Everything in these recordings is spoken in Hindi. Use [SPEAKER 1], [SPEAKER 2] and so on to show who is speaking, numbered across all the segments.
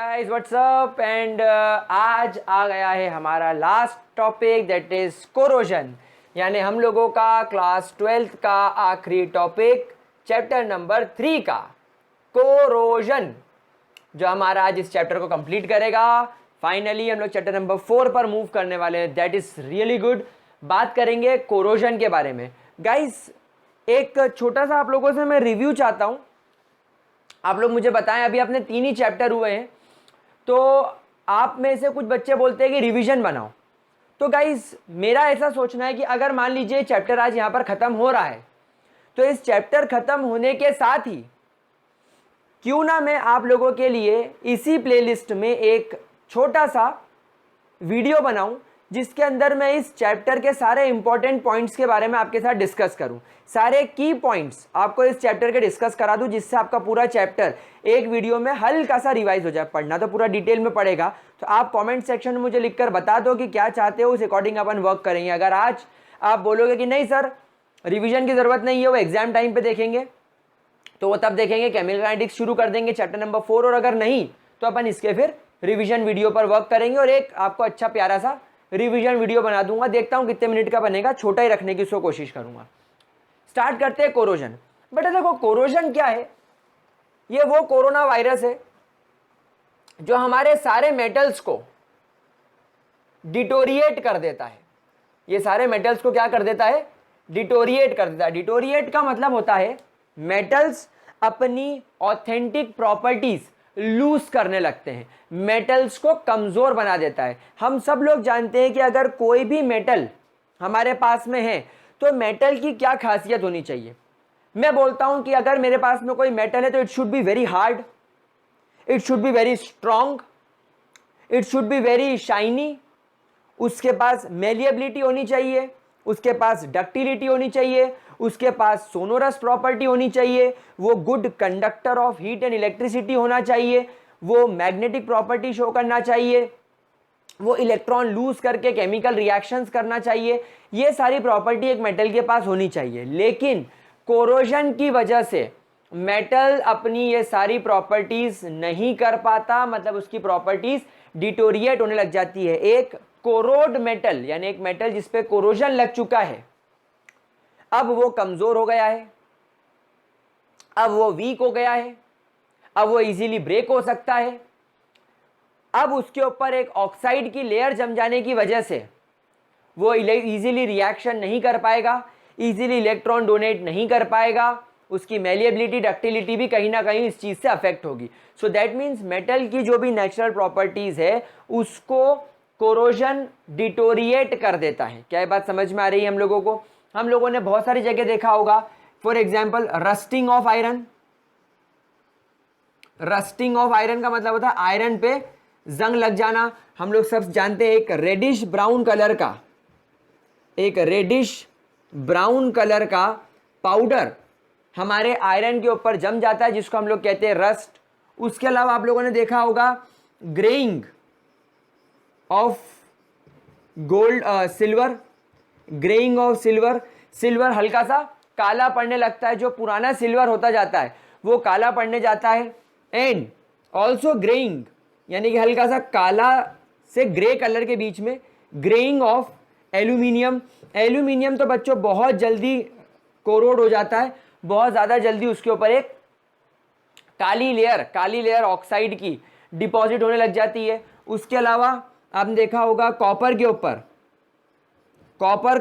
[SPEAKER 1] गाइस व्हाट्स अप एंड आज आ गया है हमारा last topic that is corrosion, यानी हम लोगों का क्लास 12th का आखिरी टॉपिक चैप्टर नंबर 3 का कोरोजन, जो हमारा आज इस चैप्टर को कंप्लीट करेगा। फाइनली हम लोग चैप्टर नंबर 4 पर मूव करने वाले हैं। That is really good. बात करेंगे कोरोजन के बारे में। गाइस एक छोटा सा आप लोगों से मैं रिव्यू चाहता हूं। आप लोग मुझे बताएं, अभी अपने 3 ही चैप्टर हुए हैं, तो आप में से कुछ बच्चे बोलते हैं कि रिवीजन बनाओ। तो गाइस मेरा ऐसा सोचना है कि अगर मान लीजिए चैप्टर आज यहां पर खत्म हो रहा है, तो इस चैप्टर खत्म होने के साथ ही क्यों ना मैं आप लोगों के लिए इसी प्लेलिस्ट में एक छोटा सा वीडियो बनाऊं, जिसके अंदर मैं इस चैप्टर के सारे इंपॉर्टेंट पॉइंट्स के बारे में आपके साथ डिस्कस करूं, सारे की पॉइंट्स आपको इस चैप्टर के डिस्कस करा दूं, जिससे आपका पूरा चैप्टर एक वीडियो में हल्का सा रिवाइज हो जाए। पढ़ना तो पूरा डिटेल में पड़ेगा, तो आप कमेंट सेक्शन में मुझे लिखकर बता दो कि क्या चाहते हो, उस अकॉर्डिंग अपन वर्क करेंगे। अगर आज आप बोलोगे कि नहीं सर रिविजन की जरूरत नहीं है, वो एग्जाम टाइम पे देखेंगे, तो वो तब देखेंगे, केमिकल काइनेटिक्स शुरू कर देंगे चैप्टर नंबर 4, और अगर नहीं तो अपन इसके फिर रिवीजन वीडियो पर वर्क करेंगे और एक आपको अच्छा प्यारा सा रिवीजन वीडियो बना दूंगा। देखता हूं कितने मिनट का बनेगा, छोटा ही रखने की उसको कोशिश करूंगा। स्टार्ट करते हैं कोरोजन। बेटा देखो कोरोजन क्या है, ये वो कोरोना वायरस है जो हमारे सारे मेटल्स को डिटोरिएट कर देता है। ये सारे मेटल्स को क्या कर देता है? डिटोरिएट कर देता है। डिटोरिएट का मतलब होता है मेटल्स अपनी ऑथेंटिक प्रॉपर्टीज लूज करने लगते हैं, मेटल्स को कमजोर बना देता है। हम सब लोग जानते हैं कि अगर कोई भी मेटल हमारे पास में है तो मेटल की क्या खासियत होनी चाहिए। मैं बोलता हूं कि अगर मेरे पास में कोई मेटल है तो it should be very hard, it should be very strong, it should be very shiny, उसके पास मेलिएबिलिटी होनी चाहिए, उसके पास डक्टिलिटी होनी चाहिए, उसके पास सोनोरस प्रॉपर्टी होनी चाहिए, वो good conductor of heat and electricity होना चाहिए, वो मैग्नेटिक प्रॉपर्टी शो करना चाहिए, वो इलेक्ट्रॉन लूज करके केमिकल रिएक्शंस करना चाहिए। ये सारी प्रॉपर्टी एक मेटल के पास होनी चाहिए। लेकिन कोरोजन की वजह से मेटल अपनी ये सारी प्रॉपर्टीज नहीं कर पाता, मतलब उसकी प्रॉपर्टीज डिटोरिएट होने लग जाती है। एक कोरोड मेटल यानी एक मेटल जिसपे कोरोजन लग चुका है, अब वो कमजोर हो गया है, अब वो वीक हो गया है, अब वो इजीली ब्रेक हो सकता है। अब उसके ऊपर एक ऑक्साइड की लेयर जम जाने की वजह से वो इजीली रिएक्शन नहीं कर पाएगा, इजीली इलेक्ट्रॉन डोनेट नहीं कर पाएगा, उसकी मेलिएबिलिटी डक्टिलिटी भी कहीं ना कहीं इस चीज से अफेक्ट होगी। सो दैट मीन्स मेटल की जो भी नेचुरल प्रॉपर्टीज है उसको कोरोजन डिटोरिएट कर देता है। क्या ये बात समझ में आ रही है हम लोगों को? हम लोगों ने बहुत सारी जगह देखा होगा, for example rusting of iron. Rusting of iron का मतलब होता है आयरन पे जंग लग जाना। हम लोग सब जानते हैं एक रेडिश ब्राउन कलर का पाउडर हमारे आयरन के ऊपर जम जाता है, जिसको हम लोग कहते हैं रस्ट। उसके अलावा आप लोगों ने देखा होगा greying of gold, silver, greying of silver. Silver हल्का सा काला पड़ने लगता है, जो पुराना सिल्वर होता जाता है वो काला पड़ने जाता है। एंड ऑल्सो ग्रेइंग यानी कि हल्का सा काला से ग्रे कलर के बीच में ग्रेइंग ऑफ एल्यूमिनियम। एल्यूमिनियम तो बच्चों बहुत जल्दी कोरोड हो जाता है, बहुत ज़्यादा जल्दी उसके ऊपर एक काली लेयर ऑक्साइड की डिपॉजिट होने लग जाती है। उसके अलावा आपने देखा होगा कॉपर के ऊपर, copper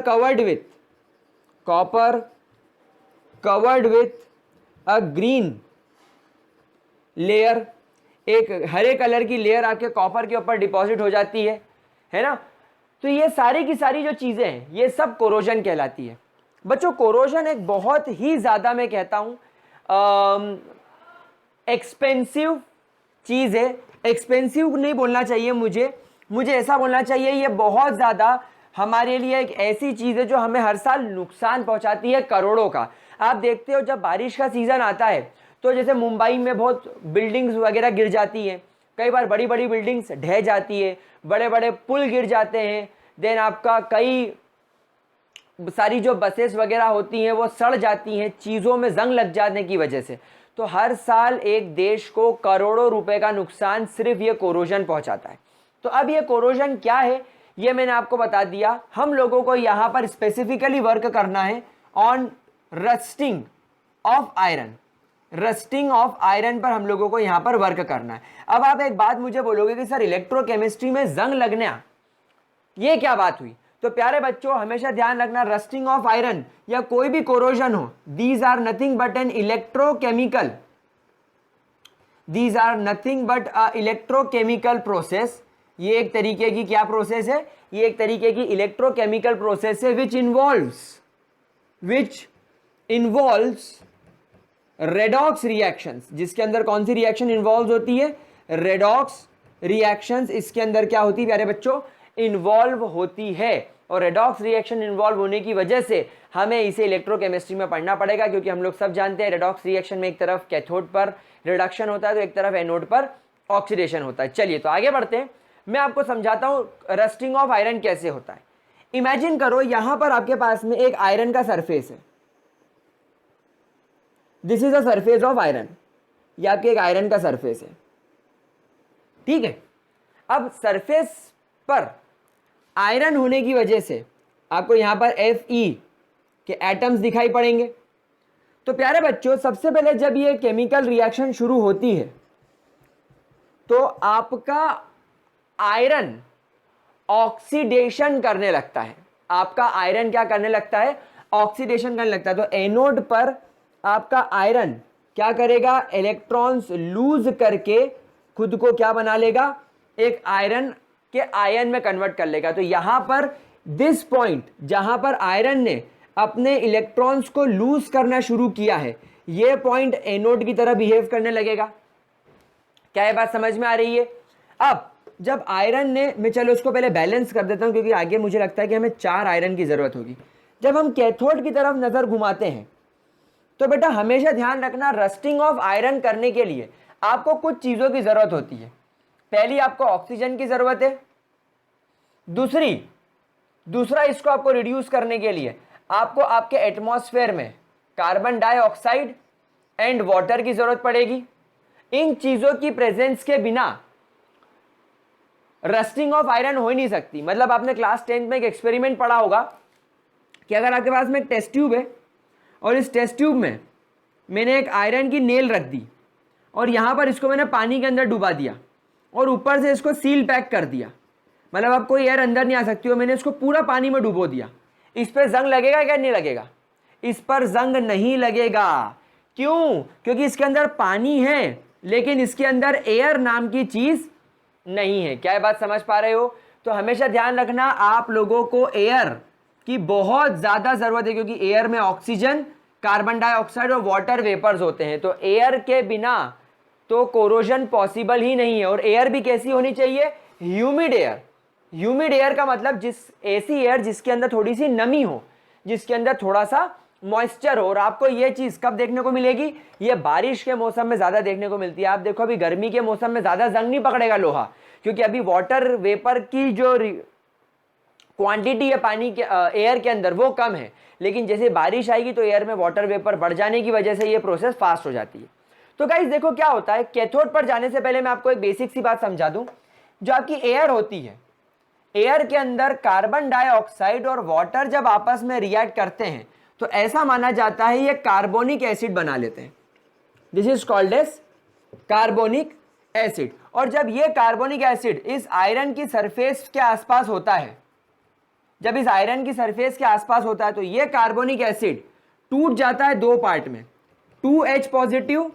[SPEAKER 1] covered with a green layer, एक हरे कलर की लेयर आपके कॉपर के ऊपर डिपॉजिट हो जाती है ना। तो ये सारी की सारी जो चीजें हैं ये सब कोरोजन कहलाती है। बच्चों कोरोजन एक बहुत ही ज्यादा, मैं कहता हूं एक्सपेंसिव चीज है। एक्सपेंसिव नहीं बोलना चाहिए, मुझे ऐसा बोलना चाहिए ये बहुत ज्यादा हमारे लिए एक ऐसी चीज है जो हमें हर साल नुकसान पहुंचाती है करोड़ों का। आप देखते हो जब बारिश का सीजन आता है तो जैसे मुंबई में बहुत बिल्डिंग्स वगैरह गिर जाती हैं, कई बार बड़ी बड़ी बिल्डिंग्स ढह जाती है, बड़े बड़े पुल गिर जाते हैं, देन आपका कई सारी जो बसेस वगैरह होती हैं वो सड़ जाती हैं चीज़ों में जंग लग जाने की वजह से। तो हर साल एक देश को करोड़ों रुपए का नुकसान सिर्फ ये कोरोजन पहुंचाता है। तो अब ये कोरोजन क्या है ये मैंने आपको बता दिया। हम लोगों को यहां पर स्पेसिफिकली वर्क करना है on rusting of iron. Rusting of iron पर हम लोगों को यहां पर वर्क करना है। अब आप एक बात मुझे बोलोगे कि सर इलेक्ट्रोकेमिस्ट्री में जंग लगना ये क्या बात हुई? तो प्यारे बच्चों हमेशा ध्यान रखना, रस्टिंग ऑफ आयरन या कोई भी कोरोजन हो, these are nothing but an electrochemical, these are nothing but a electrochemical process. ये एक तरीके की क्या प्रोसेस है? ये एक तरीके की इलेक्ट्रोकेमिकल प्रोसेस है विच इन्वॉल्व्स रेडॉक्स रिएक्शंस, जिसके अंदर कौन सी रिएक्शन इन्वॉल्व होती है? रेडॉक्स रिएक्शंस इसके अंदर क्या होती है प्यारे बच्चों? इन्वॉल्व होती है। और रेडॉक्स रिएक्शन इन्वॉल्व होने की वजह से हमें इसे इलेक्ट्रोकेमिस्ट्री में पढ़ना पड़ेगा, क्योंकि हम लोग सब जानते हैं रेडॉक्स रिएक्शन में एक तरफ कैथोड पर रिडक्शन होता है तो एक तरफ एनोड पर ऑक्सीडेशन होता है। चलिए तो आगे बढ़ते हैं, मैं आपको समझाता हूं रस्टिंग ऑफ आयरन कैसे होता है। इमेजिन करो यहां पर आपके पास में एक आयरन का सरफेस है, this is a surface of iron, ये आपके एक आयरन का सरफेस है, ठीक है। अब सरफेस पर आयरन होने की वजह से आपको यहां पर Fe के एटम्स दिखाई पड़ेंगे। तो प्यारे बच्चों सबसे पहले जब ये केमिकल रिएक्शन शुरू होती है तो आपका आयरन ऑक्सीडेशन करने लगता है। आपका आयरन क्या करने लगता है? ऑक्सीडेशन करने लगता है। तो एनोड पर आपका आयरन क्या करेगा? इलेक्ट्रॉन्स लूज करके खुद को क्या बना लेगा? एक आयरन के आयन में कन्वर्ट कर लेगा। तो यहां पर दिस पॉइंट जहां पर आयरन ने अपने इलेक्ट्रॉन्स को लूज करना शुरू किया है, यह पॉइंट एनोड की तरह बिहेव करने लगेगा। क्या ये बात समझ में आ रही है? अब जब आयरन ने, मैं चलो उसको पहले बैलेंस कर देता हूं क्योंकि आगे मुझे लगता है कि हमें 4 आयरन की जरूरत होगी। जब हम कैथोड की तरफ नजर घुमाते हैं तो बेटा हमेशा ध्यान रखना, रस्टिंग ऑफ आयरन करने के लिए आपको कुछ चीजों की जरूरत होती है। पहली आपको ऑक्सीजन की जरूरत है, दूसरा इसको आपको रिड्यूस करने के लिए आपको आपके एटमॉस्फेयर में कार्बन डाइऑक्साइड एंड वाटर की जरूरत पड़ेगी। इन चीजों की प्रेजेंस के बिना रस्टिंग ऑफ आयरन हो ही नहीं सकती। मतलब आपने क्लास 10th में एक एक्सपेरिमेंट पढ़ा होगा कि अगर आपके पास में एक टेस्ट ट्यूब है और इस टेस्ट ट्यूब में मैंने एक आयरन की नेल रख दी और यहां पर इसको मैंने पानी के अंदर डुबा दिया और ऊपर से इसको सील पैक कर दिया, मतलब अब कोई एयर अंदर नहीं आ सकती, और मैंने इसको पूरा पानी में डुबो दिया। इस पर जंग लगेगा क्या? नहीं लगेगा। इस पर जंग नहीं लगेगा। क्यों? क्योंकि इसके अंदर पानी है लेकिन इसके अंदर एयर नाम की चीज नहीं है। क्या ये बात समझ पा रहे हो? तो हमेशा ध्यान रखना, आप लोगों को एयर की बहुत ज्यादा जरूरत है, क्योंकि एयर में ऑक्सीजन, कार्बन डाइऑक्साइड और वाटर वेपर्स होते हैं। तो एयर के बिना तो कोरोजन पॉसिबल ही नहीं है। और एयर भी कैसी होनी चाहिए? Humid air. ह्यूमिड एयर का मतलब ऐसी एयर जिसके अंदर थोड़ी सी नमी हो, जिसके अंदर थोड़ा सा मॉइस्चर हो। और आपको ये चीज कब देखने को मिलेगी? ये बारिश के मौसम में ज्यादा देखने को मिलती है। आप देखो अभी गर्मी के मौसम में ज्यादा जंग नहीं पकड़ेगा लोहा, क्योंकि अभी वाटर वेपर की जो क्वांटिटी है पानी के एयर के अंदर वो कम है। लेकिन जैसे बारिश आएगी तो एयर में वाटर वेपर बढ़ जाने की वजह से ये प्रोसेस फास्ट हो जाती है। तो गाइस देखो क्या होता है, कैथोड पर जाने से पहले मैं आपको एक बेसिक सी बात समझा दूं। जो आपकी एयर होती है, एयर के अंदर कार्बन डाइऑक्साइड और वाटर जब आपस में रिएक्ट करते हैं तो ऐसा माना जाता है ये कार्बोनिक एसिड बना लेते हैं। This is called as carbonic acid. और जब ये कार्बोनिक एसिड इस आयरन की सरफेस के आसपास होता है, जब इस आयरन की सरफेस के आसपास होता है तो ये कार्बोनिक एसिड टूट जाता है 2 पार्ट में, 2H positive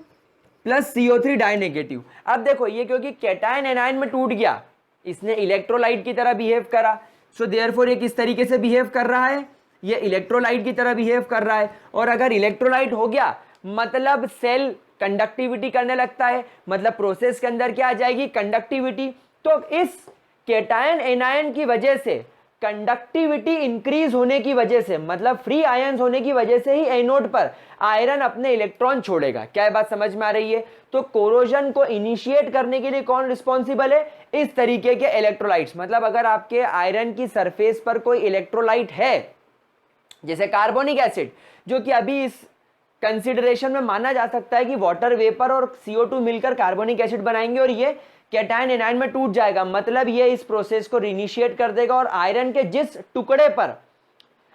[SPEAKER 1] plus CO3 die negative. अब देखो ये क्योंकि कैटायन एनायन में टूट गया, इसने इलेक्ट्रोलाइट की तरह बिहेव करा। सो देयरफॉर ये किस तरीके से बिहेव कर रहा है? ये इलेक्ट्रोलाइट की तरह बिहेव कर रहा है। और अगर इलेक्ट्रोलाइट हो गया मतलब सेल कंडक्टिविटी करने लगता है, मतलब प्रोसेस के अंदर क्या आ जाएगी? कंडक्टिविटी। तो इस कैटायन एनायन की वजह से, कंडक्टिविटी इंक्रीज होने की वजह से, मतलब फ्री आयंस होने की वजह से ही एनोड पर आयरन अपने इलेक्ट्रॉन छोड़ेगा। क्या ये बात समझ में आ रही है? तो कोरोजन को इनिशिएट करने के लिए कौन रिस्पॉन्सिबल है? इस तरीके के इलेक्ट्रोलाइट्स। मतलब अगर आपके आयरन की सरफेस पर कोई इलेक्ट्रोलाइट है, जैसे कार्बोनिक एसिड, जो कि अभी इस कंसिडरेशन में माना जा सकता है कि वाटर वेपर और CO2 मिलकर कार्बोनिक एसिड बनाएंगे और ये कैटायन एनायन में टूट जाएगा, मतलब ये इस प्रोसेस को रिनिशिएट कर देगा और आयरन के जिस टुकड़े पर,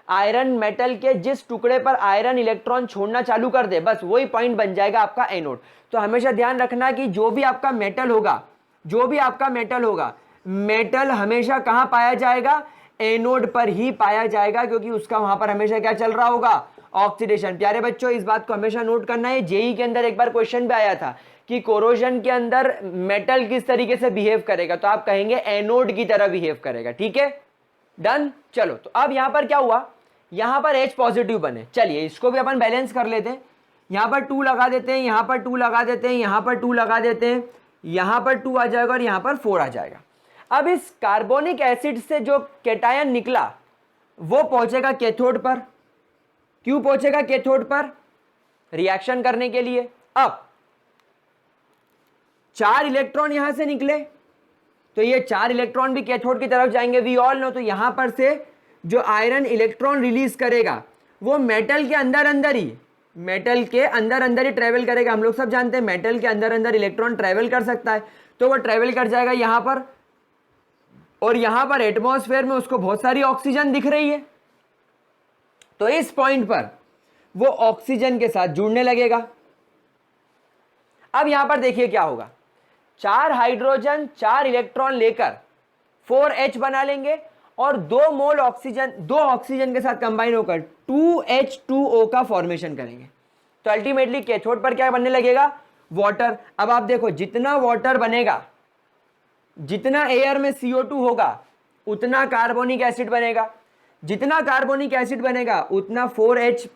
[SPEAKER 1] आयरन मेटल के जिस टुकड़े पर आयरन इलेक्ट्रॉन छोड़ना चालू कर दे, बस वही पॉइंट बन जाएगा आपका एनोड। तो हमेशा ध्यान रखना कि जो भी आपका मेटल होगा, जो भी आपका मेटल होगा, मेटल हमेशा कहां पाया जाएगा, एनोड पर ही पाया जाएगा, क्योंकि उसका वहां पर हमेशा क्या चल रहा होगा, ऑक्सीडेशन। प्यारे बच्चों इस बात को हमेशा नोट करना है, जेई के अंदर एक बार क्वेश्चन भी आया था कि कोरोजन के अंदर मेटल किस तरीके से बिहेव करेगा, तो आप कहेंगे एनोड की तरह बिहेव करेगा। ठीक है, डन। चलो तो अब यहां पर क्या हुआ, यहां पर H पॉजिटिव बने, चलिए इसको भी अपन बैलेंस कर लेते हैं। यहां पर 2 लगा देते हैं, यहां पर 2 लगा देते हैं, यहां पर 2 लगा देते हैं, यहां पर 2 आ जाएगा और यहां पर 4 आ जाएगा। अब इस कार्बोनिक एसिड से जो कैटायन निकला वो पहुंचेगा कैथोड पर। क्यों पहुंचेगा कैथोड पर, रिएक्शन करने के लिए। अब 4 इलेक्ट्रॉन यहां से निकले तो ये 4 इलेक्ट्रॉन भी कैथोड की तरफ जाएंगे, वी ऑल नो। तो यहां पर से जो आयरन इलेक्ट्रॉन रिलीज करेगा वो मेटल के अंदर अंदर ही, मेटल के अंदर अंदर ही ट्रेवल करेगा। हम लोग सब जानते हैं मेटल के अंदर अंदर इलेक्ट्रॉन ट्रेवल कर सकता है, तो वो ट्रेवल कर जाएगा यहां पर, और यहां पर एटमॉस्फेयर में उसको बहुत सारी ऑक्सीजन दिख रही है, तो इस पॉइंट पर वो ऑक्सीजन के साथ जुड़ने लगेगा। अब यहां पर देखिए क्या होगा, 4 हाइड्रोजन 4 इलेक्ट्रॉन लेकर 4H बना लेंगे और 2 मोल ऑक्सीजन, 2 ऑक्सीजन के साथ कंबाइन होकर 2H2O का फॉर्मेशन करेंगे। तो अल्टीमेटली कैथोड पर क्या बनने लगेगा, वाटर। अब आप देखो जितना वाटर बनेगा, जितना एयर में CO2 होगा उतना कार्बोनिक एसिड बनेगा, जितना कार्बोनिक एसिड बनेगा उतना 4H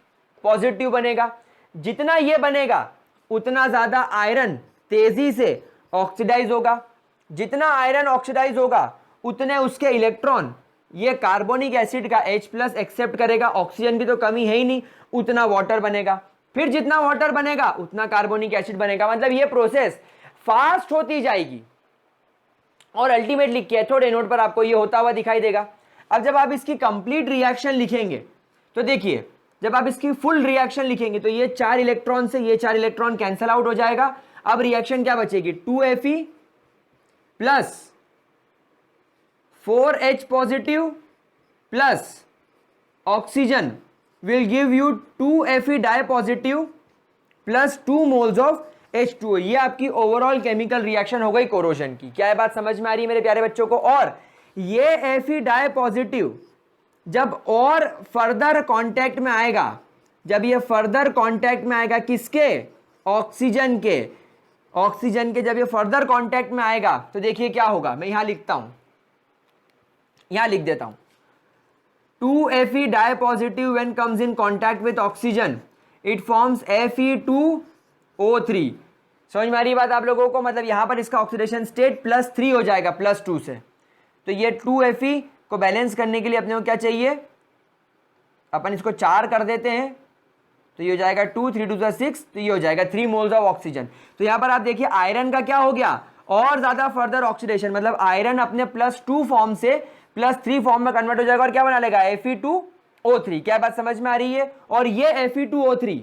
[SPEAKER 1] पॉजिटिव बनेगा, जितना ये बनेगा उतना ज्यादा आयरन तेजी से ऑक्सीडाइज होगा, जितना आयरन ऑक्सीडाइज होगा उतने उसके इलेक्ट्रॉन ये कार्बोनिक एसिड का H+ एक्सेप्ट करेगा, ऑक्सीजन की तो कमी है ही नहीं, उतना वाटर बनेगा, फिर जितना वाटर बनेगा उतना कार्बोनिक एसिड बनेगा। मतलब ये प्रोसेस फास्ट होती जाएगी और अल्टीमेटली कैथोड एनोड पर आपको ये होता हुआ दिखाई देगा। अब जब आप इसकी कंप्लीट रिएक्शन लिखेंगे तो देखिए, जब आप इसकी फुल रिएक्शन लिखेंगे तो ये 4 इलेक्ट्रॉन से ये 4 इलेक्ट्रॉन कैंसल आउट हो जाएगा। अब रिएक्शन क्या बचेगी, 2Fe plus 4H positive plus oxygen will give you 2Fe di positive plus 2 moles of H2O। ये आपकी ओवरऑल केमिकल रिएक्शन हो गई कोरोजन की। क्या ये बात समझ में आ रही है मेरे प्यारे बच्चों को। और ये Fe डाई पॉजिटिव जब और फर्दर कांटेक्ट में आएगा, जब ये फर्दर कांटेक्ट में आएगा किसके, ऑक्सीजन के, ऑक्सीजन के जब ये फर्दर कांटेक्ट में आएगा तो देखिए क्या होगा। मैं यहां लिखता हूं, यहां लिख देता हूं, 2Fe di positive when comes in contact with oxygen it forms Fe2O3। समझ में आ रही बात आप लोगों को। मतलब यहां पर इसका ऑक्सीडेशन स्टेट +3 हो जाएगा +2 से। तो ये 2Fe को बैलेंस करने के लिए अपने को क्या चाहिए, अपन इसको 4 कर देते हैं तो ये हो जाएगा 2, 3 2 6, तो ये हो जाएगा 3 मोल्स ऑफ ऑक्सीजन। तो यहां पर आप देखिए आयरन का क्या हो गया, और ज्यादा फर्दर ऑक्सीडेशन, मतलब आयरन अपने +2 फॉर्म से +3 फॉर्म में कन्वर्ट हो जाएगा और क्या बना लेगा, Fe2O3। क्या बात समझ में आ रही है। और ये Fe2O3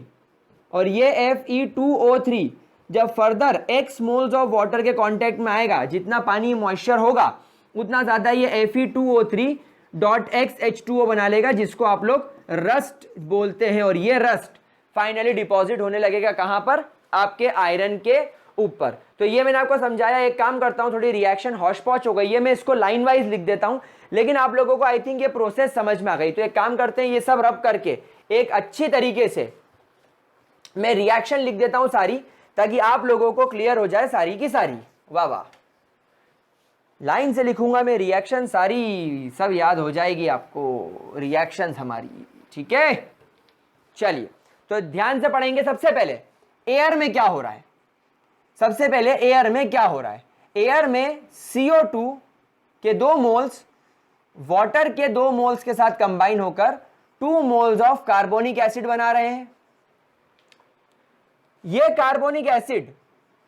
[SPEAKER 1] और ये Fe2O3 जब further x moles of water के कांटेक्ट में आएगा, जितना पानी मॉइस्चर होगा उतना ज्यादा ये Fe2O3.X H2O बना लेगा, जिसको आप लोग रस्ट बोलते हैं। और ये रस्ट फाइनली डिपॉजिट होने लगेगा कहां पर, आपके आयरन के ऊपर। तो ये मैंने आपको समझाया। एक काम करता हूं, थोड़ी रिएक्शन हौश पौच हो गई है, मैं इसको लाइन वाइज लिख देता हूं, लेकिन आप लोगों को आई थिंक ये प्रोसेस समझ में आ गई। तो एक काम करते हैं, ये सब रब करके एक अच्छी तरीके से मैं रिएक्शन लिख देता हूं सारी, ताकि आप लोगों को क्लियर हो जाए सारी की सारी। वाह वाह, लाइन से लिखूंगा मैं रिएक्शन सारी, सब याद हो जाएगी आपको रिएक्शंस हमारी। ठीक है, चलिए तो ध्यान से पढ़ेंगे। सबसे पहले एयर में क्या हो रहा है, सबसे पहले एयर में क्या हो रहा है। एयर में CO2 के 2 मोल्स वाटर के 2 मोल्स के साथ कंबाइन होकर 2 मोल्स ऑफ कार्बोनिक एसिड बना रहे हैं। ये carbonic acid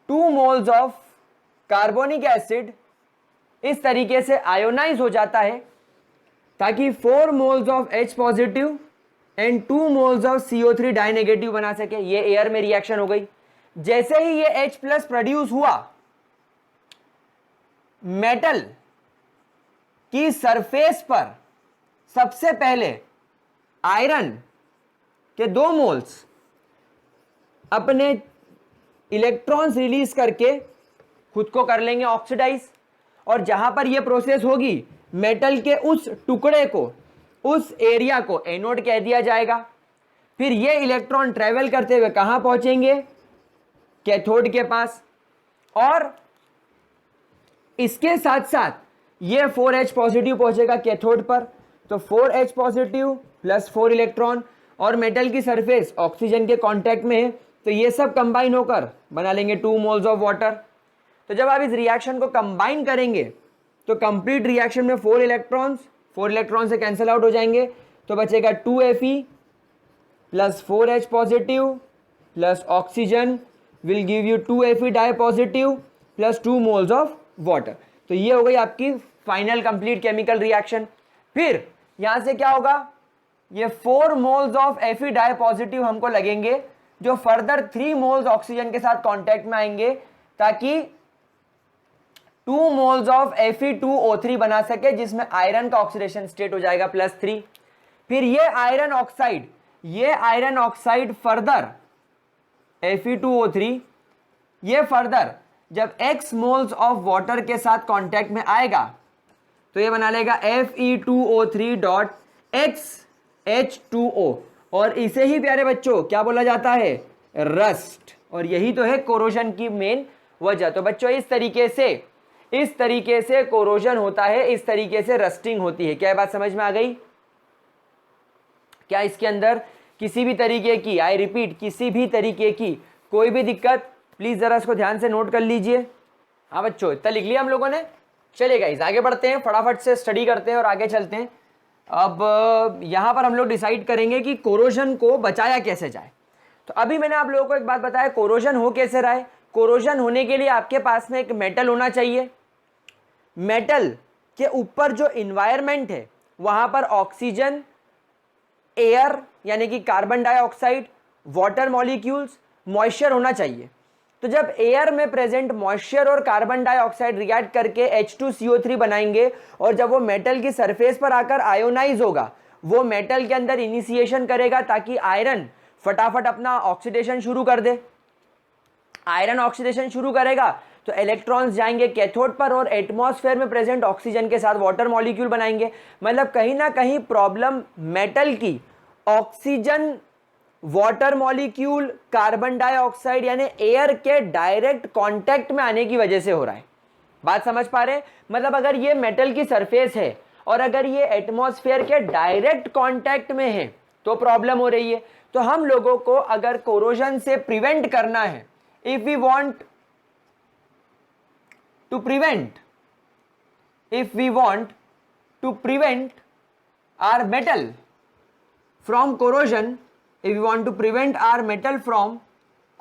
[SPEAKER 1] 2 moles of carbonic acid इस तरीके से आयोनाइज हो जाता है ताकि 4 moles of H positive and 2 moles of CO3 die negative बना सके। ये एयर में रिएक्शन हो गई। जैसे ही ये H प्लस प्रोड्यूस हुआ, मेटल की सरफेस पर सबसे पहले आयरन के 2 मोल्स अपने इलेक्ट्रॉन्स रिलीज करके खुद को कर लेंगे ऑक्सीडाइज, और जहां पर यह प्रोसेस होगी मेटल के उस टुकड़े को, उस एरिया को एनोड कह दिया जाएगा। फिर ये इलेक्ट्रॉन ट्रेवल करते हुए कहां पहुंचेंगे? कैथोड के पास। और इसके साथ साथ ये 4H पॉजिटिव पहुंचेगा कैथोड पर। तो 4H पॉजिटिव प्लस 4 इलेक्ट्रॉन, और मेटल की सरफेस ऑक्सीजन के कांटेक्ट में है, तो ये सब कंबाइन होकर बना लेंगे 2 मोल्स ऑफ वाटर। तो जब आप इस रिएक्शन को कंबाइन करेंगे तो कंप्लीट रिएक्शन में 4 इलेक्ट्रॉन से कैंसिल आउट हो जाएंगे, तो बचेगा 2Fe plus 4H positive plus oxygen will give you 2Fe di positive plus 2 moles of water. तो ये हो गई आपकी फाइनल कंप्लीट केमिकल रिएक्शन। फिर यहां से क्या होगा? ये 4 moles of Fe di positive हमको लगेंगे, जो फर्दर 3 मोल्स ऑक्सीजन के साथ कांटेक्ट में आएंगे, ताकि 2 मोल्स ऑफ Fe2O3 बना सके, जिसमें आयरन का ऑक्सीडेशन स्टेट हो जाएगा +3। फिर ये आयरन ऑक्साइड फर्दर Fe2O3 ये फर्दर जब X मोल्स ऑफ वाटर के साथ कांटेक्ट में आएगा तो ये बना लेगा Fe2O3.XH2O, और इसे ही प्यारे बच्चों क्या बोला जाता है? रस्ट। और यही तो है कोरोजन की मेन वजह। तो बच्चों इस तरीके से कोरोजन होता है, इस तरीके से रस्टिंग होती है। क्या ये बात समझ में आ गई? क्या इसके अंदर किसी भी तरीके की, आई रिपीट, किसी भी तरीके की कोई भी दिक्कत? प्लीज जरा इसको ध्यान से नोट कर लीजिए। हाँ बच्चों, इतना लिख लिया हम लोगों ने। चलिए गाइस आगे बढ़ते हैं, फटाफट से स्टडी करते हैं और आगे चलते हैं। अब यहां पर हम लोग डिसाइड करेंगे कि कोरोजन को बचाया कैसे जाए। तो अभी मैंने आप लोगों को एक बात बताया, कोरोजन हो कैसे रहा है। कोरोजन होने के लिए आपके पास में एक मेटल होना चाहिए। मेटल के ऊपर जो इन्वायरमेंट है वहां पर ऑक्सीजन, एयर यानी कि carbon dioxide, water molecules, moisture होना चाहिए। तो जब एयर में प्रेजेंट मॉइस्चर और कार्बन डाइऑक्साइड रिएक्ट करके H2CO3 बनाएंगे, और जब वो मेटल की सरफेस पर आकर आयोनाइज होगा, वो मेटल के अंदर इनिशिएशन करेगा ताकि आयरन फटाफट अपना ऑक्सीडेशन शुरू कर दे। आयरन ऑक्सीडेशन शुरू करेगा तो इलेक्ट्रॉन्स जाएंगे कैथोड पर और एटमॉस्फेयर में प्रेजेंट ऑक्सीजन के साथ वाटर मॉलिक्यूल बनाएंगे। मतलब कहीं ना कहीं प्रॉब्लम मेटल की oxygen, water molecule, carbon dioxide यानी एयर के डायरेक्ट कांटेक्ट में आने की वजह से हो रहा है। बात समझ पा रहे हैं? मतलब अगर ये मेटल की सरफेस है और अगर ये एटमॉस्फेयर के डायरेक्ट कांटेक्ट में है तो प्रॉब्लम हो रही है। तो हम लोगों को अगर कोरोजन से प्रिवेंट करना है, if we want to prevent our metal from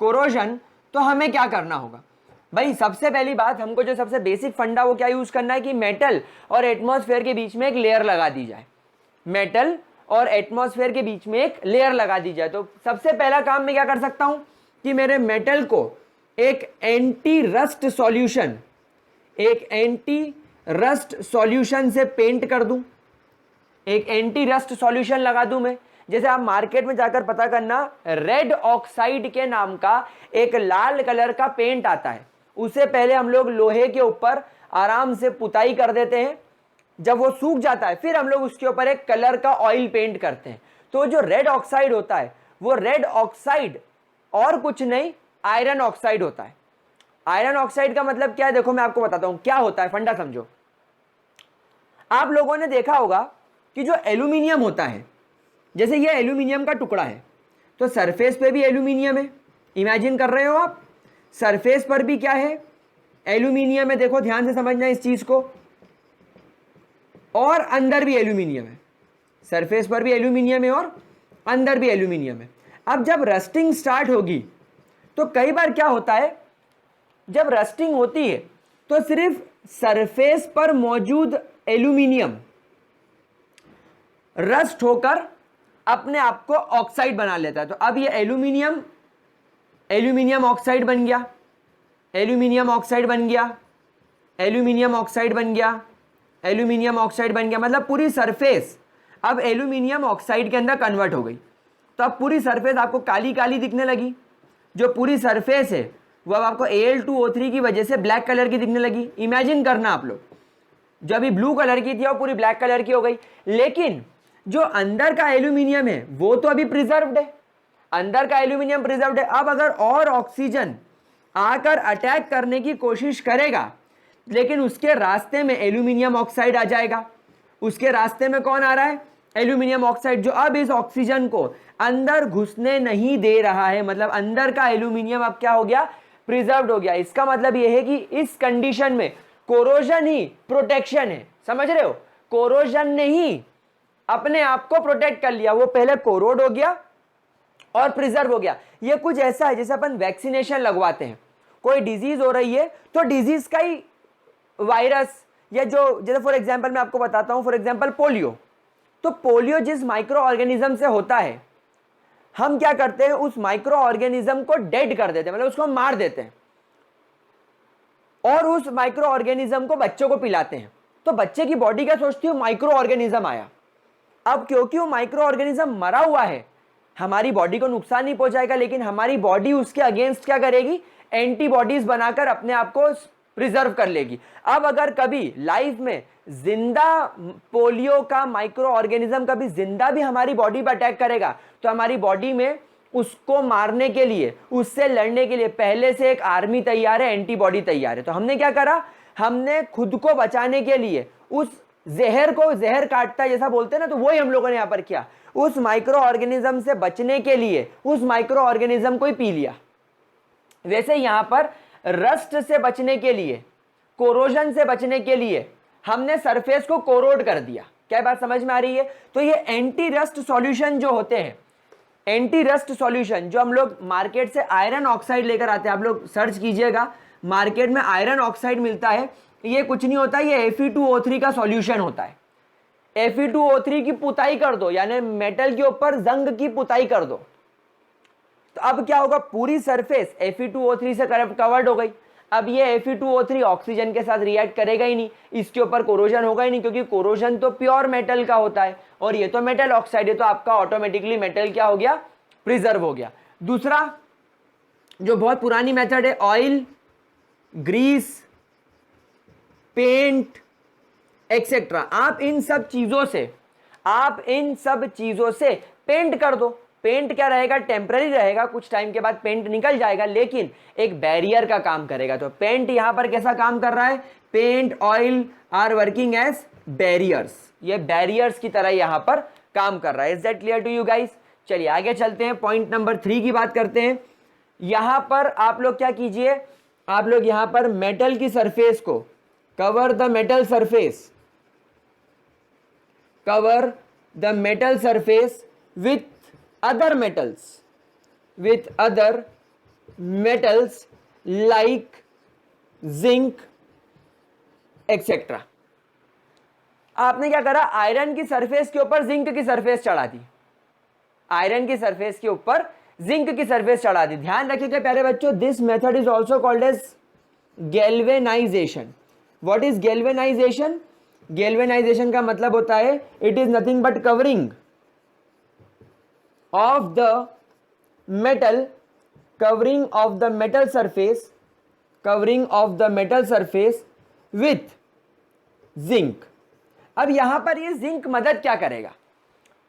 [SPEAKER 1] corrosion, तो हमें क्या करना होगा भाई? सबसे पहली बात, हमको जो सबसे बेसिक फंडा वो क्या यूज करना है कि मेटल और एटमॉस्फेयर के बीच में एक लेयर लगा दी जाए। मेटल और एटमॉस्फेयर के बीच में एक लेयर लगा दी जाए। तो सबसे पहला काम मैं क्या कर सकता हूं कि मेरे मेटल को एक एंटी रस्ट सॉल्यूशन से पेंट कर दूं, एक एंटी रस्ट सॉल्यूशन लगा दूं मैं। जैसे आप मार्केट में जाकर पता करना, रेड ऑक्साइड के नाम का एक लाल कलर का पेंट आता है, उसे पहले हम लोग लोहे के ऊपर आराम से पुताई कर देते हैं। जब वो सूख जाता है फिर हम लोग उसके ऊपर एक कलर का ऑयल पेंट करते हैं। तो जो रेड ऑक्साइड होता है वो रेड ऑक्साइड और कुछ नहीं, आयरन ऑक्साइड होता है। आयरन ऑक्साइड का मतलब क्या है? देखो मैं आपको बताता हूं क्या होता है, फंडा समझो। आप लोगों ने देखा होगा कि जो एल्यूमिनियम होता है, जैसे ये एल्यूमिनियम का टुकड़ा है तो सरफेस पे भी एल्यूमिनियम है। इमेजिन कर रहे हो आप, सरफेस पर भी क्या है? एल्यूमिनियम है। देखो ध्यान से समझना इस चीज को। और अंदर भी एल्यूमिनियम है, सरफेस पर भी एल्यूमिनियम है और अंदर भी एल्यूमिनियम है। अब जब रस्टिंग स्टार्ट होगी तो कई बार क्या होता है, जब रस्टिंग होती है तो सिर्फ सरफेस पर मौजूद एल्यूमिनियम रस्ट होकर अपने आप को ऑक्साइड बना लेता है। तो अब ये एल्यूमिनियम ऑक्साइड बन गया, एल्यूमिनियम ऑक्साइड बन गया, एल्यूमिनियम ऑक्साइड बन गया, एल्यूमिनियम ऑक्साइड बन गया, मतलब पूरी सरफेस अब एल्यूमिनियम ऑक्साइड के अंदर कन्वर्ट हो गई। तो अब पूरी सरफेस आपको काली काली दिखने लगी। जो पूरी सरफेस है वो अब आपको Al2O3 की वजह से ब्लैक कलर की दिखने लगी। इमेजिन करना आप लोग, जो अभी ब्लू कलर की थी वो पूरी ब्लैक कलर की हो गई। लेकिन जो अंदर का एल्यूमिनियम है वो तो अभी प्रिजर्व्ड है, अंदर का एल्यूमिनियम प्रिजर्व्ड है। अब अगर और ऑक्सीजन आकर अटैक करने की कोशिश करेगा, लेकिन उसके रास्ते में एल्यूमिनियम ऑक्साइड आ जाएगा। उसके रास्ते में कौन आ रहा है? एल्यूमिनियम ऑक्साइड, जो अब इस ऑक्सीजन को अंदर घुसने नहीं दे रहा है। मतलब अंदर का एल्यूमिनियम अब क्या हो गया? प्रिजर्व्ड हो गया। इसका मतलब यह है कि इस कंडीशन में कोरोजन ही प्रोटेक्शन है। समझ रहे हो? कोरोजन ने ही अपने आप को प्रोटेक्ट कर लिया। वो पहले कोरोड हो गया और प्रिजर्व हो गया। ये कुछ ऐसा है जैसे अपन वैक्सीनेशन लगवाते हैं, कोई डिजीज हो रही है तो डिजीज का ही वायरस, या जो जैसे फॉर एग्जांपल मैं आपको बताता हूं, फॉर एग्जांपल पोलियो। तो पोलियो जिस माइक्रो ऑर्गेनिज्म से होता है, हम क्या करते हैं? उस माइक्रो ऑर्गेनिज्म को डेड कर देते हैं, मतलब उसको मार देते हैं, और उस माइक्रो ऑर्गेनिज्म को बच्चों को पिलाते हैं। तो बच्चे की बॉडी क्या सोचती है? माइक्रो ऑर्गेनिज्म आया। अब क्योंकि वो माइक्रो ऑर्गेनिज्म मरा हुआ है, हमारी बॉडी को नुकसान नहीं पहुंचाएगा, लेकिन हमारी बॉडी उसके अगेंस्ट क्या करेगी? एंटीबॉडीज बनाकर अपने आप को प्रिजर्व कर लेगी। अब अगर कभी लाइफ में जिंदा पोलियो का माइक्रो ऑर्गेनिज्म कभी जिंदा भी हमारी बॉडी पर अटैक करेगा, तो हमारी बॉडी में उसको मारने के लिए, उससे लड़ने के लिए पहले से एक आर्मी तैयार है, एंटीबॉडी तैयार है। तो हमने क्या करा? हमने खुद को बचाने के लिए उस जहर को, जहर काटता है जैसा बोलते हैं ना, तो वही हम लोगों ने यहां पर किया। उस माइक्रो ऑर्गेनिज्म से बचने के लिए उस माइक्रो ऑर्गेनिज्म को ही पी लिया। वैसे यहां पर रस्ट से बचने के लिए, कोरोजन से बचने के लिए हमने सरफेस को कोरोड कर दिया। क्या बात समझ में आ रही है? तो ये एंटी रस्ट सॉल्यूशन जो होते हैं, एंटी रस्ट सॉल्यूशन जो हम लोग मार्केट से आयरन ऑक्साइड लेकर आते हैं, आप लोग सर्च कीजिएगा, मार्केट में आयरन ऑक्साइड मिलता है। ये कुछ नहीं होता, ये Fe2O3 का सॉल्यूशन होता है। Fe2O3 की पुताई कर दो, यानी मेटल के ऊपर जंग की पुताई कर दो, तो अब क्या होगा? पूरी सरफेस Fe2O3 से कवर्ड हो गई। अब ये Fe2O3 ऑक्सीजन के साथ रिएक्ट करेगा ही नहीं, इसके ऊपर कोरोजन होगा ही नहीं, क्योंकि कोरोजन तो प्योर मेटल का होता है और ये तो मेटल ऑक्साइड है। तो आपका ऑटोमेटिकली मेटल क्या हो गया? प्रिजर्व हो गया। दूसरा जो बहुत पुरानी मेथड है, ऑयल, ग्रीस, पेंट एक्सेट्रा, आप इन सब चीजों से पेंट कर दो। पेंट क्या रहेगा? टेम्पररी रहेगा, कुछ टाइम के बाद पेंट निकल जाएगा, लेकिन एक बैरियर का काम करेगा। तो पेंट यहां पर कैसा काम कर रहा है? Paint, oil are working as barriers. ये बैरियर्स की तरह यहां पर काम कर रहा है। Is that clear to you guys? चलिए आगे चलते हैं, पॉइंट नंबर 3 की बात करते हैं। यहां पर आप लोग क्या कीजिए? आप लोग यहां पर मेटल की सरफेस को, cover the metal surface, cover the metal surface with other metals like zinc etc. आपने क्या करा? आयरन की सरफेस के ऊपर जिंक की सरफेस चढ़ा दी, आयरन की सरफेस के ऊपर जिंक की सरफेस चढ़ा दी। ध्यान रखिएगा प्यारे बच्चों, this method is also called as galvanization. What is galvanization? Galvanization का मतलब होता है it is nothing but covering of the metal, covering of the metal surface, covering of the metal surface with zinc. अब यहां पर ये जिंक मदद क्या करेगा?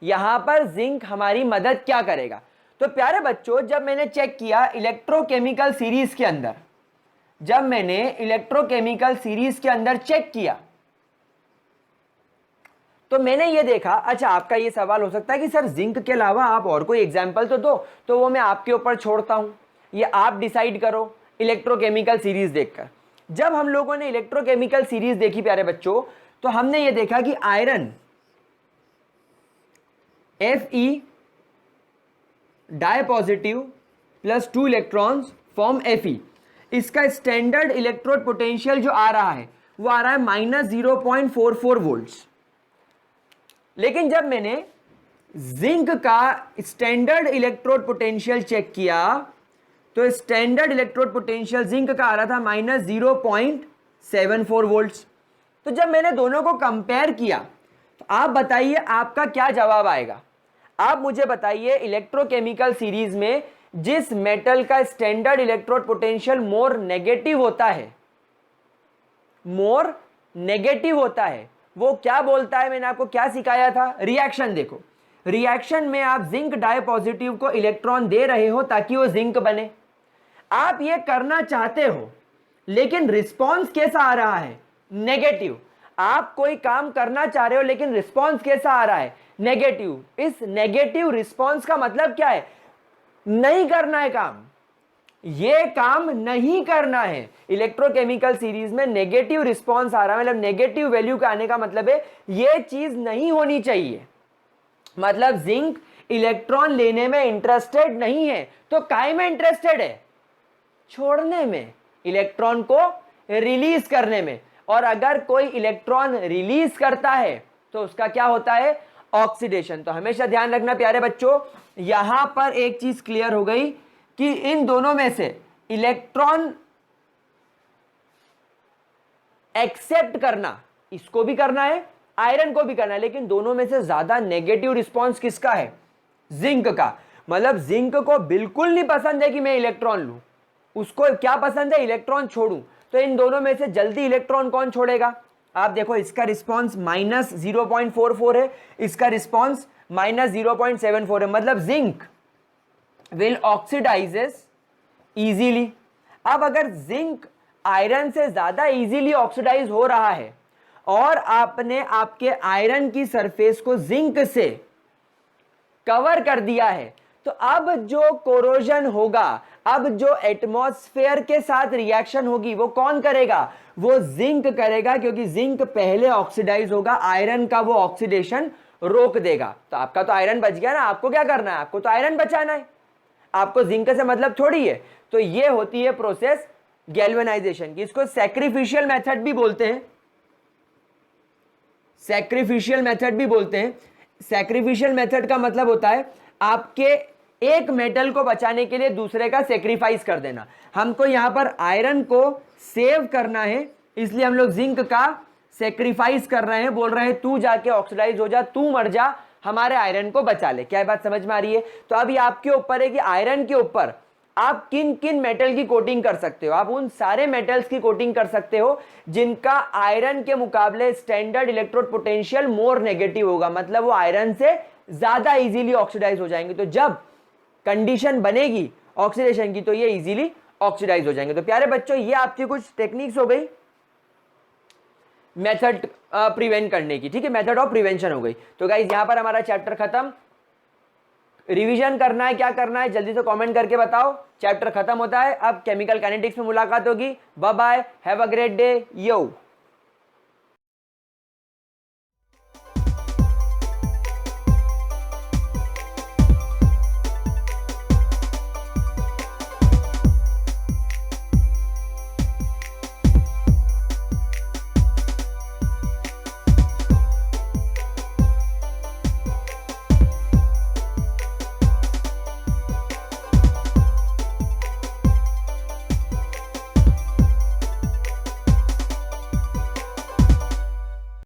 [SPEAKER 1] यहां पर जिंक हमारी मदद क्या करेगा? तो प्यारे बच्चों, जब मैंने चेक किया इलेक्ट्रोकेमिकल सीरीज के अंदर, जब मैंने इलेक्ट्रोकेमिकल सीरीज के अंदर चेक किया, तो मैंने ये देखा, अच्छा आपका ये सवाल हो सकता है कि सर जिंक के अलावा आप और कोई एग्जाम्पल तो दो, तो वो मैं आपके ऊपर छोड़ता हूं, ये आप डिसाइड करो इलेक्ट्रोकेमिकल सीरीज देखकर। जब हम लोगों ने इलेक्ट्रोकेमिकल सीरीज देखी प्यारे बच्चों, तो हमने ये देखा कि iron Fe di positive plus 2 electrons form Fe, इसका स्टैंडर्ड इलेक्ट्रोड पोटेंशियल जो आ रहा है वो आ रहा है -0.44 वोल्ट्स। लेकिन जब मैंने जिंक का स्टैंडर्ड इलेक्ट्रोड पोटेंशियल चेक किया तो स्टैंडर्ड इलेक्ट्रोड पोटेंशियल जिंक का आ रहा था -0.74 वोल्ट्स। तो जब मैंने दोनों को कंपेयर किया तो आप बताइए आपका क्या जवाब आएगा। आप मुझे बताइए इलेक्ट्रोकेमिकल सीरीज में जिस मेटल का standard electrode potential more negative होता है वो क्या बोलता है। मैंने आपको क्या सिखाया था, रिएक्शन देखो। रिएक्शन में आप जिंक डाई पॉजिटिव को इलेक्ट्रॉन दे रहे हो ताकि वो जिंक बने। आप ये करना चाहते हो लेकिन रिस्पॉन्स कैसा आ रहा है, नेगेटिव। आप कोई काम करना चाह रहे हो लेकिन रिस्पॉन्स कैसा आ रहा है, नेगेटिव। इस नेगेटिव रिस्पॉन्स का मतलब क्या है, नहीं करना है काम, ये काम नहीं करना है। इलेक्ट्रोकेमिकल सीरीज में नेगेटिव रिस्पॉन्स आ रहा है, मतलब नेगेटिव वैल्यू का आने का मतलब है ये चीज नहीं होनी चाहिए। मतलब जिंक इलेक्ट्रॉन लेने में इंटरेस्टेड नहीं है तो काय में इंटरेस्टेड है, छोड़ने में, इलेक्ट्रॉन को रिलीज करने में। और अगर कोई इलेक्ट्रॉन रिलीज करता है तो उसका क्या होता है, ऑक्सीडेशन। तो हमेशा ध्यान रखना प्यारे बच्चों, यहां पर एक चीज क्लियर हो गई कि इन दोनों में से इलेक्ट्रॉन एक्सेप्ट करना, इसको भी करना है, आयरन को भी करना है, लेकिन दोनों में से ज्यादा नेगेटिव रिस्पॉन्स किसका है, जिंक का। मतलब जिंक को बिल्कुल नहीं पसंद है कि मैं इलेक्ट्रॉन लूं, उसको क्या पसंद है, इलेक्ट्रॉन छोड़ूं। तो इन दोनों में से जल्दी इलेक्ट्रॉन कौन छोड़ेगा, आप देखो इसका रिस्पॉन्स -0.44 है, इसका रिस्पॉन्स -0.74 है। मतलब जिंक विल ऑक्सीडाइजेस इजीली। अब अगर जिंक आयरन से ज्यादा इजीली ऑक्सीडाइज हो रहा है और आपने आपके आयरन की सरफेस को जिंक से कवर कर दिया है तो अब जो कोरोजन होगा, अब जो एटमॉस्फेयर के साथ रिएक्शन होगी वो कौन करेगा, वो जिंक करेगा, क्योंकि जिंक पहले ऑक्सीडाइज होगा, आयरन का वो ऑक्सीडेशन रोक देगा। तो आपका तो आयरन बच गया ना, आपको क्या करना है, आपको तो आयरन बचाना है, आपको जिंक से मतलब थोड़ी है। तो ये होती है प्रोसेस गैल्वेनाइजेशन की, इसको सैक्रिफिशियल मेथड भी बोलते हैं, सैक्रिफिशियल मेथड भी बोलते हैं। सैक्रिफिशियल मेथड का मतलब होता है आपके एक मेटल को बचाने के लिए दूसरे का सेक्रीफाइस कर देना। हमको यहां पर आयरन को सेव करना है, इसलिए हम लोग जिंक का सेक्रीफाइस कर रहे हैं, बोल रहे हैं तू जाके ऑक्सीडाइज हो जा, तू मर जा, हमारे आयरन को बचा ले। क्या बात समझ में आ रही है। तो अब ये आपके ऊपर है कि आयरन के ऊपर आप किन किन मेटल की कोटिंग कर सकते हो। आप उन सारे मेटल्स की कोटिंग कर सकते हो जिनका आयरन के मुकाबले standard electrode potential more negative होगा, मतलब वो आयरन से ज्यादा इजीली ऑक्सीडाइज हो जाएंगे। तो जब कंडीशन बनेगी ऑक्सीडेशन की तो ये इजीली ऑक्सीडाइज हो जाएंगे। तो प्यारे बच्चों ये आपकी कुछ टेक्निक्स हो गई मेथड प्रिवेंट करने की, ठीक है, मेथड ऑफ प्रिवेंशन हो गई। तो गाइस यहां पर हमारा चैप्टर खत्म। रिवीजन करना है, क्या करना है जल्दी से कमेंट करके बताओ। चैप्टर खत्म होता है, अब केमिकल काइनेटिक्स में मुलाकात होगी। Bye bye, have a great day, yo.